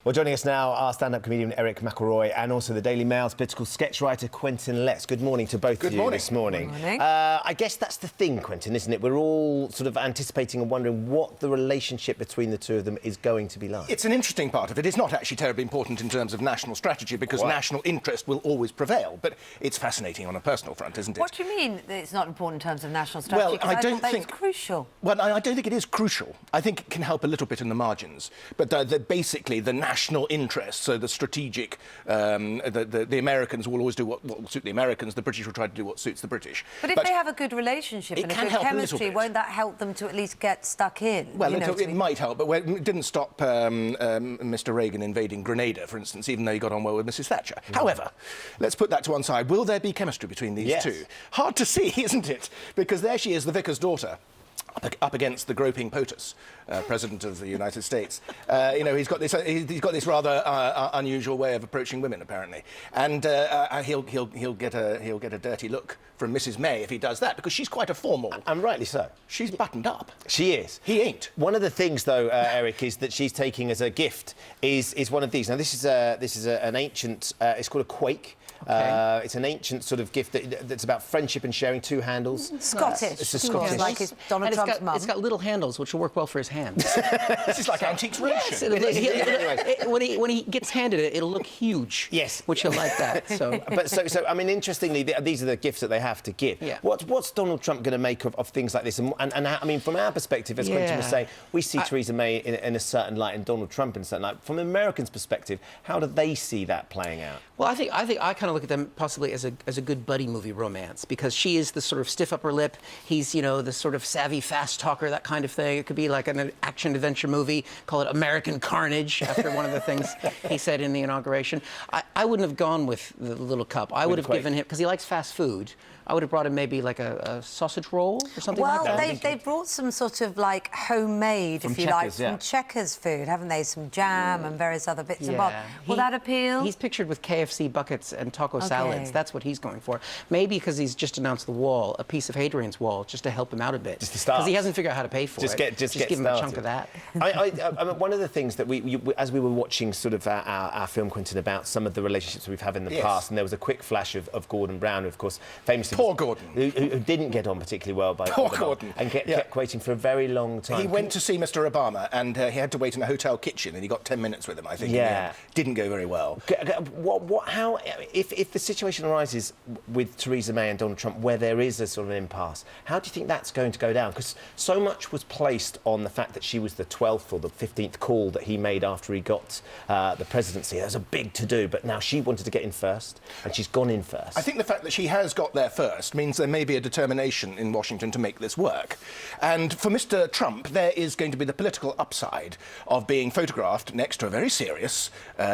Well, joining us now, our stand-up comedian Erich McElroy and also the Daily Mail's political sketch writer Quentin. Good morning to both of you this morning. Good morning. I guess that's the thing, Quentin, isn't it? We're all sort of anticipating and wondering what the relationship between the two of them is going to be like. It's an interesting part of it. It's not actually terribly important in terms of national strategy because national interest will always prevail, but it's fascinating on a personal front, isn't it? What do you mean that it's not important in terms of national strategy? Well, I don't think it's crucial. Well, I don't think it is crucial. I think it can help a little bit in the margins, but basically the national interest. So the strategic, the Americans will always do what will suit the Americans. The British will try to do what suits the British. But if they have a good relationship and a good chemistry, won't that help them to at least get stuck in? Well, it might help, but it didn't stop Mr. Reagan invading Grenada, for instance, even though he got on well with Mrs. Thatcher. However, let's put that to one side. Will there be chemistry between these two? Hard to see, isn't it? Because there she is, the vicar's daughter, up against the groping POTUS, President of the United States. You know, he's got this rather unusual way of approaching women, apparently, and he'll get a dirty look from Mrs. May if he does that, because she's quite a formal. And rightly so. She's buttoned up. She is. He ain't. One of the things, though, Erich, is that she's taking as a gift is one of these. Now, this is an ancient. It's called a quake. Okay. It's an ancient sort of gift that's about friendship and sharing. Two handles. Scottish. It's a Scottish. Like his Donald Trump's mum. It's got little handles, which will work well for his hands. This is like antiques roadshow. When he gets handed it, it'll look huge. Yes. Which he'll like that. So. So I mean, interestingly, these are the gifts that they have to give. Yeah. What's Donald Trump going to make of things like this? And I mean, from our perspective, as Quentin was saying, we see Theresa May in a certain light and Donald Trump in a certain light. From Americans' perspective, how do they see that playing out? Well, I think I kind of look at them possibly as a good buddy movie romance, because she is the sort of stiff upper lip. He's, you know, the sort of savvy fast talker, that kind of thing. It could be like an action adventure movie. Call it American Carnage after one of the things he said in the inauguration. I wouldn't have gone with the little cup. I would have given him, because he likes fast food, I would have brought him maybe like a sausage roll or something like that. Well, they brought some sort of like homemade, if you like, from Checkers food, haven't they? Some jam and various other bits and bobs. Will that appeal? He's pictured with KFC buckets and taco salads. That's what he's going for. Maybe because he's just announced the wall, a piece of Hadrian's Wall, just to help him out a bit. Just to start. Because he hasn't figured out how to pay for it. Just give him a chunk of that. I mean, one of the things that as we were watching sort of our film, Quentin, about some of the relationships we've had in the past, and there was a quick flash of Gordon Brown, who, of course, famously... Poor Gordon. Who didn't get on particularly well by Gordon. And kept waiting for a very long time. He went to see Mr. Obama, and he had to wait in a hotel kitchen, and he got 10 minutes with him, I think. Yeah. Didn't go very well. How, if the situation arises with Theresa May and Donald Trump where there is a sort of an impasse, how do you think that's going to go down? Because so much was placed on the fact that she was the 12th or the 15th call that he made after he got the presidency. There was a big to-do, but now she wanted to get in first, and she's gone in first. I think the fact that she has got there first means there may be a determination in Washington to make this work. And for Mr. Trump, there is going to be the political upside of being photographed next to a very serious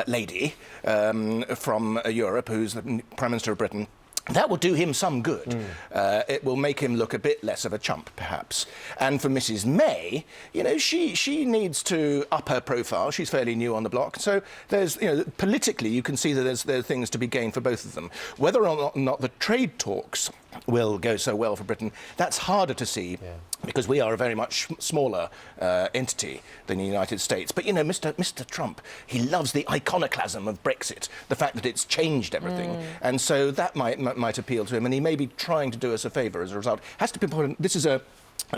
lady from Europe, who's the Prime Minister of Britain. That will do him some good. It will make him look a bit less of a chump, perhaps. And for Mrs. May, you know, she needs to up her profile. She's fairly new on the block. So there's, you know, politically, you can see that there's things to be gained for both of them. Whether or not the trade talks will go so well for Britain, that's harder to see. Because we are a very much smaller entity than the United States. But, you know, Mr. Trump, he loves the iconoclasm of Brexit, the fact that it's changed everything. And so that might appeal to him, and he may be trying to do us a favour as a result. Has to be important. This is a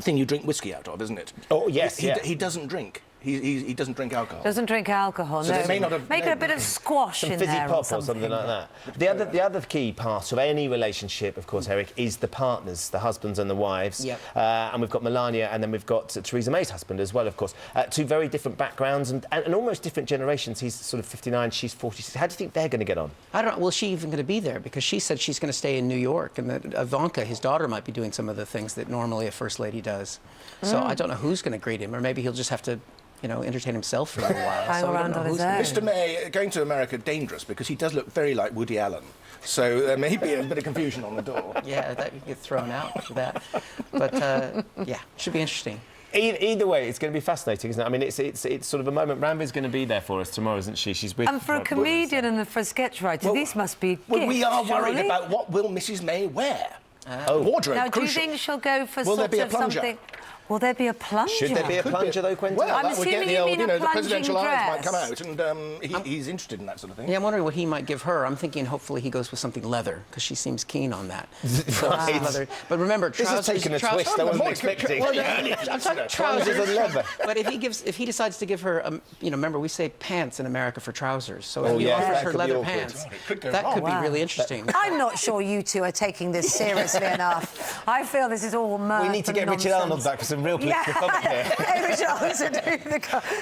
thing you drink whiskey out of, isn't it? Oh, yes, He doesn't drink. He doesn't drink alcohol. Doesn't drink alcohol, so no. They may not have Make it a bit of squash in fizzy there pop or something like that. The other key part of any relationship, of course, Erich, is the partners, the husbands and the wives. Yep. And we've got Melania, and then we've got Theresa May's husband as well, of course. Two very different backgrounds and almost different generations. He's sort of 59, she's 46. How do you think they're going to get on? I don't know. Well, she even going to be there? Because she said she's going to stay in New York, and that Ivanka, his daughter, might be doing some of the things that normally a first lady does. So I don't know who's going to greet him, or maybe he'll just have to, you know, entertain himself for a little while. Hang around on his own. Mr. May, going to America, dangerous, because he does look very like Woody Allen. So there may be a bit of confusion on the door. Yeah, that you get thrown out for that. But, yeah, should be interesting. Either way, it's going to be fascinating, isn't it? I mean, it's sort of a moment. Ranvir's going to be there for us tomorrow, isn't she? She's with... And for a comedian and for a sketch writer, these must be gifts, we are worried surely? about what will Mrs. May wear. Oh. Wardrobe, Now, do you crucial. think she'll go for Will there sort be a of plunger? something... Will there be a plunger? Should there be a plunger, though, Quentin? Well, I'm that would get assuming the you old, mean you a know, the plunging presidential eyes might dress. come out, and he's interested in that sort of thing. Yeah, I'm wondering what he might give her. I'm thinking hopefully he goes with something leather, because she seems keen on that. Right. Leather. But remember, This has taken a trousers- twist I wasn't expecting. I'm talking Trousers and leather. But if he decides to give her, you know, remember we say pants in America for trousers. So Oh, if he yes, offers that her could be leather awkward. pants, It could go that wrong. could be Wow. really interesting. I'm not sure you two are taking this seriously enough. I feel this is all mirth We need to and get Richard nonsense. Arnold back for some real political comment here. Hey, Richard Arnold, do the